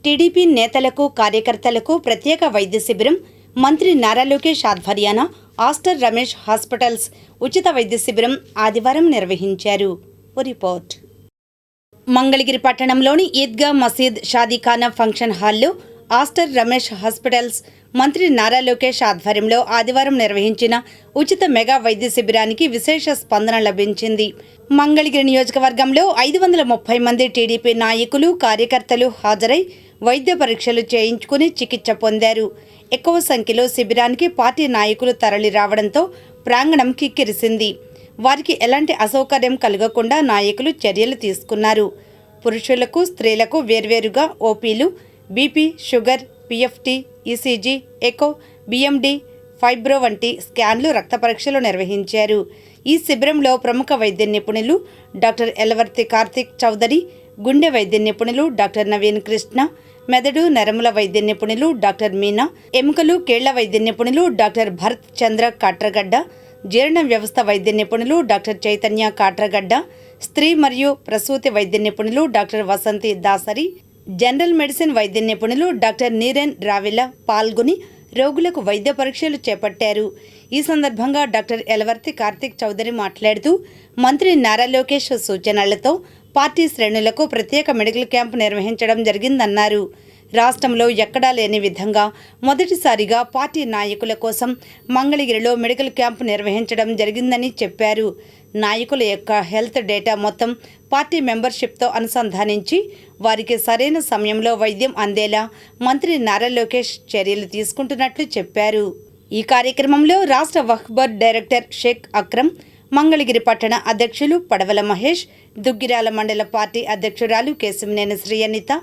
TDP నేతలకు కార్యకర్తలకు ప్రత్యేక వైద్య శిబిరం మంత్రి నారా లోకేష్ ఆధ్వర్యాన ఆస్టర్ రమేష్ హాస్పిటల్స్ ఉచిత వైద్య శిబిరం ఆదివారం నిర్వహించారు. రిపోర్ట్. మంగళగిరి పట్టణంలోని ఈద్గా మసీద్ షాదీఖానా ఫంక్షన్ హాల్లో ఆస్టర్ రమేష్ హాస్పిటల్స్ మంత్రి నారా లోకేష్ ఆధ్వర్యంలో ఆదివారం నిర్వహించిన ఉచిత మెగా వైద్య శిబిరానికి విశేష స్పందన లభించింది. మంగళగిరి నియోజకవర్గంలో 530 మంది టీడీపీ నాయకులు కార్యకర్తలు హాజరై వైద్య పరీక్షలు చేయించుకుని చికిత్స పొందారు. ఎక్కువ సంఖ్యలో శిబిరానికి పార్టీ నాయకులు తరలి రావడంతో ప్రాంగణం కిక్కిరిసింది. వారికి ఎలాంటి అసౌకర్యం కలగకుండా నాయకులు చర్యలు తీసుకున్నారు. పురుషులకు స్త్రీలకు వేర్వేరుగా ఓపీలు, BP, sugar, PFT, ECG, echo, BMD, fibro వంటి స్కాన్లు, రక్త పరీక్షలు నిర్వహించారు. ఈ శిబిరంలో ప్రముఖ వైద్య నిపుణులు డాక్టర్ ఎలవర్తి కార్తిక్ చౌదరి, గుండె వైద్య నిపుణులు డాక్టర్ నవీన్ కృష్ణ, మెదడు నరముల వైద్య నిపుణులు డాక్టర్ మీనా, ఎముకలు కీళ్ల వైద్య నిపుణులు డాక్టర్ భరత్ చంద్ర కాట్రగడ్డ, జీర్ణ వ్యవస్థ వైద్య నిపుణులు డాక్టర్ చైతన్య కాట్రగడ్డ, స్త్రీ మరియు ప్రసూతి వైద్య నిపుణులు doctor Vasanthi Dasari, general medicine వైద్య నిపుణులు డాక్టర్ నీరెన్ రావిల పాల్గొని రోగులకు వైద్య పరీక్షలు చేపట్టారు. ఈ సందర్భంగా డాక్టర్ ఎలవర్తి కార్తిక్ చౌదరి మాట్లాడుతూ మంత్రి నారా లోకేష్ సూచనలతో పార్టీ శ్రేణులకు ప్రత్యేక మెడికల్ క్యాంపు నిర్వహించడం జరిగిందన్నారు. రాష్ట్రంలో ఎక్కడా లేని విధంగా మొదటిసారిగా పార్టీ నాయకుల కోసం మంగళగిరిలో మెడికల్ క్యాంపు నిర్వహించడం జరిగిందని చెప్పారు. నాయకుల యొక్క హెల్త్ డేటా మొత్తం పార్టీ మెంబర్షిప్తో అనుసంధానించి వారికి సరైన సమయంలో వైద్యం అందేలా మంత్రి నారా లోకేష్ చర్యలు తీసుకుంటున్నట్లు చెప్పారు. ఈ కార్యక్రమంలో రాష్ట్ర వక్ఫ్ బోర్డు డైరెక్టర్ షేక్ అక్రమ్, మంగళగిరి పట్టణ అధ్యక్షులు పడవల మహేష్, దుగ్గిరాల మండల పార్టీ అధ్యక్షురాలు కేశంనేని శ్రీయనిత,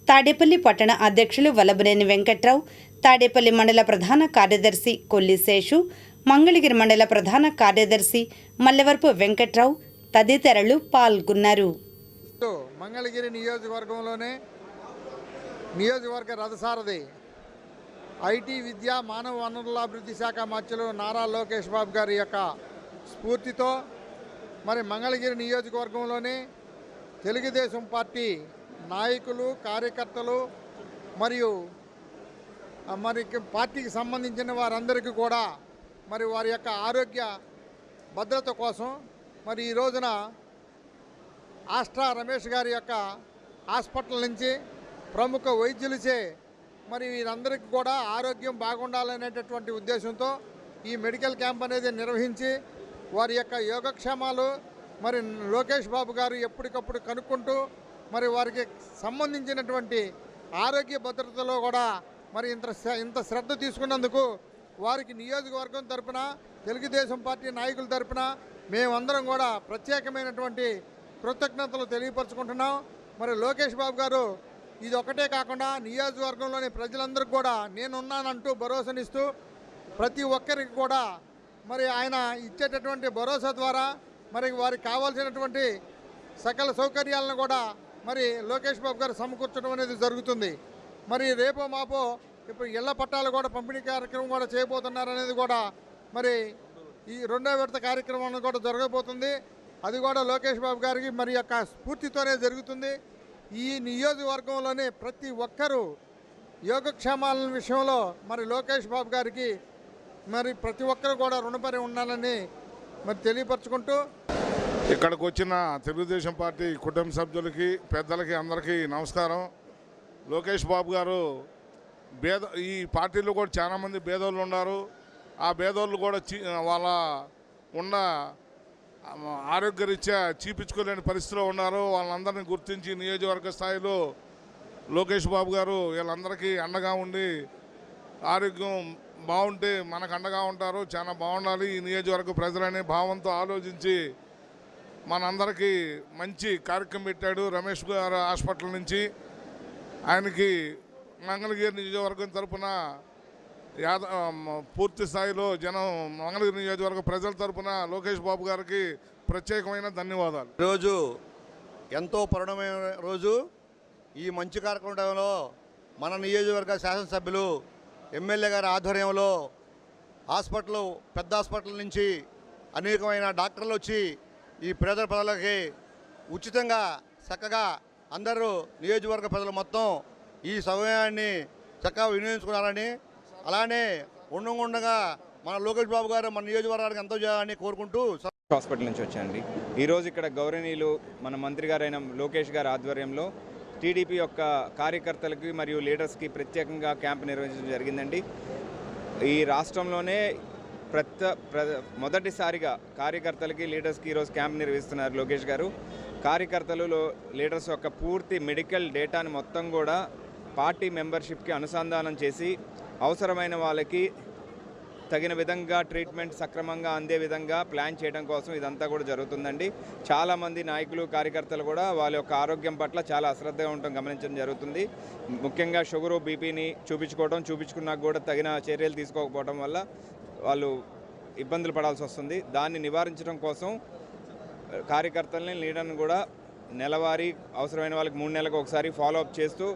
తాడేపల్లి పట్టణ అధ్యక్షులు వల్లభనేని వెంకట్రావు, తాడేపల్లి మండల ప్రధాన కార్యదర్శి కొల్లి శేషు, మంగళగిరి మండల ప్రధాన కార్యదర్శి మల్లెవరపు వెంకట్రావు తదితరులు పాల్గొన్నారు. మంగళగిరి నియోజకవర్గంలోనే నియోజకవర్గ రథసారథి ఐటీ, విద్య, మానవ వనరుల అభివృద్ధి శాఖ మంత్రులు నారా లోకేష్ బాబు గారి యొక్క స్ఫూర్తితో మరి మంగళగిరి నియోజకవర్గంలోనే తెలుగుదేశం పార్టీ నాయకులు, కార్యకర్తలు మరియు మరి పార్టీకి సంబంధించిన వారందరికీ కూడా మరి వారి యొక్క ఆరోగ్య భద్రత కోసం మరి ఈ రోజున ఆస్ట్రా రమేష్ గారి యొక్క హాస్పిటల్ నుంచి ప్రముఖ వైద్యులచే మరి వీరందరికీ కూడా ఆరోగ్యం బాగుండాలనేటటువంటి ఉద్దేశంతో ఈ మెడికల్ క్యాంప్ అనేది నిర్వహించి వారి యొక్క యోగక్షేమాలు మరి లోకేష్ బాబు గారు ఎప్పటికప్పుడు కనుక్కుంటూ మరి వారికి సంబంధించినటువంటి ఆరోగ్య భద్రతలో కూడా మరి ఇంత శ్రద్ధ తీసుకున్నందుకు వారికి నియోజకవర్గం తరపున, తెలుగుదేశం పార్టీ నాయకుల తరపున మేమందరం కూడా ప్రత్యేకమైనటువంటి కృతజ్ఞతలు తెలియపరచుకుంటున్నాం. మరి లోకేష్ బాబు గారు ఇది ఒకటే కాకుండా నియోజకవర్గంలోని ప్రజలందరికీ కూడా నేనున్నానంటూ భరోసానిస్తూ ప్రతి ఒక్కరికి కూడా మరి ఆయన ఇచ్చేటటువంటి భరోసా ద్వారా మరి వారికి కావాల్సినటువంటి సకల సౌకర్యాలను కూడా మరి లోకేష్ బాబు గారు సమకూర్చడం అనేది జరుగుతుంది. మరి రేపో మాపో ఇప్పుడు ఇళ్ల పట్టాలు కూడా పంపిణీ కార్యక్రమం కూడా చేయబోతున్నారనేది కూడా మరి ఈ రెండో విడత కార్యక్రమం కూడా జరగబోతుంది. అది కూడా లోకేష్ బాబు గారికి మరి యొక్క స్ఫూర్తితోనే జరుగుతుంది. ఈ నియోజకవర్గంలోనే ప్రతి ఒక్కరూ యోగక్షేమాల విషయంలో మరి లోకేష్ బాబు గారికి మరి ప్రతి ఒక్కరు కూడా రుణపడి ఉండాలని మరి తెలియపరచుకుంటూ ఇక్కడికి వచ్చిన తెలుగుదేశం పార్టీ కుటుంబ సభ్యులకి, పెద్దలకి అందరికీ నమస్కారం. లోకేష్ బాబు గారు ఈ పార్టీలో కూడా చాలామంది భేదోళ్ళు ఉన్నారు. ఆ భేదోళ్ళు కూడా వాళ్ళ ఉన్న ఆరోగ్యరీత్యా చూపించుకోలేని పరిస్థితిలో ఉన్నారు. వాళ్ళందరినీ గుర్తించి నియోజకవర్గ స్థాయిలో లోకేష్ బాబు గారు వీళ్ళందరికీ అండగా ఉండి ఆరోగ్యం బాగుంటే మనకు అండగా ఉంటారు, చాలా బాగుండాలి ఈ నియోజకవర్గ ప్రజలనే భావంతో ఆలోచించి మనందరికీ మంచి కార్యక్రమం పెట్టాడు. రమేష్ గారు హాస్పిటల్ నుంచి ఆయనకి మంగళగిరి నియోజకవర్గం తరఫున పూర్తి స్థాయిలో మంగళగిరి నియోజకవర్గ ప్రజల తరఫున లోకేష్ బాబు గారికి ప్రత్యేకమైన ధన్యవాదాలు. ఈరోజు ఎంతో పరిణమైన రోజు. ఈ మంచి కార్యక్రమంలో మన నియోజకవర్గ శాసనసభ్యులు, ఎమ్మెల్యే గారి ఆధ్వర్యంలో పెద్ద హాస్పిటల్ నుంచి అనేకమైన డాక్టర్లు వచ్చి ఈ పేద ప్రజలకి ఉచితంగా చక్కగా అందరూ నియోజకవర్గ ప్రజలు మొత్తం ఈ సమయాన్ని చక్కగా వినియోగించుకున్నారని, అలానే ఉండగా మన లోకేష్ బాబు గారు మన నియోజకవర్గానికి ఎంతో చేయాలని కోరుకుంటూ హాస్పిటల్ నుంచి వచ్చానండి. ఈరోజు ఇక్కడ గౌరవనీయులు మన మంత్రి గారైన లోకేష్ గారి ఆధ్వర్యంలో టీడీపీ యొక్క కార్యకర్తలకి మరియు లీడర్స్కి ప్రత్యేకంగా క్యాంప్ నిర్వహించడం జరిగిందండి. ఈ రాష్ట్రంలోనే మొదటిసారిగా కార్యకర్తలకి లీడర్స్కి ఈరోజు క్యాంప్ నిర్వహిస్తున్నారు లోకేష్ గారు. కార్యకర్తలు లీడర్స్ యొక్క పూర్తి మెడికల్ డేటాను మొత్తం కూడా పార్టీ మెంబర్షిప్కి అనుసంధానం చేసి అవసరమైన వాళ్ళకి తగిన విధంగా ట్రీట్మెంట్ సక్రమంగా అందే విధంగా ప్లాన్ చేయడం కోసం ఇదంతా కూడా జరుగుతుందండి. చాలామంది నాయకులు కార్యకర్తలు కూడా వాళ్ళ యొక్క ఆరోగ్యం పట్ల చాలా అశ్రద్ధగా ఉండటం గమనించడం జరుగుతుంది. ముఖ్యంగా షుగరు బీపీని చూపించుకున్నాక కూడా తగిన చర్యలు తీసుకోకపోవడం వల్ల వాళ్ళు ఇబ్బందులు పడాల్సి వస్తుంది. దాన్ని నివారించడం కోసం కార్యకర్తలని లీడర్ని కూడా నెలవారీ అవసరమైన వాళ్ళకి 3 నెలలకు ఒకసారి ఫాలోఅప్ చేస్తూ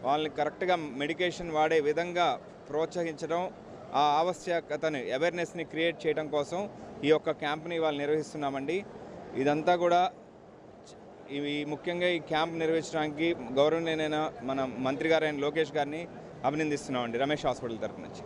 వాళ్ళని కరెక్ట్గా మెడికేషన్ వాడే విధంగా ప్రోత్సహించడం, ఆ ఆవశ్యకతని అవేర్నెస్ని క్రియేట్ చేయడం కోసం ఈ యొక్క క్యాంప్ని వాళ్ళు నిర్వహిస్తున్నామండి. ఇదంతా కూడా ముఖ్యంగా ఈ క్యాంప్ నిర్వహించడానికి గౌరవనీయులైన మన మంత్రి గారైన లోకేష్ గారిని అభినందిస్తున్నామండి రమేష్ హాస్పిటల్ తరఫు నుంచి.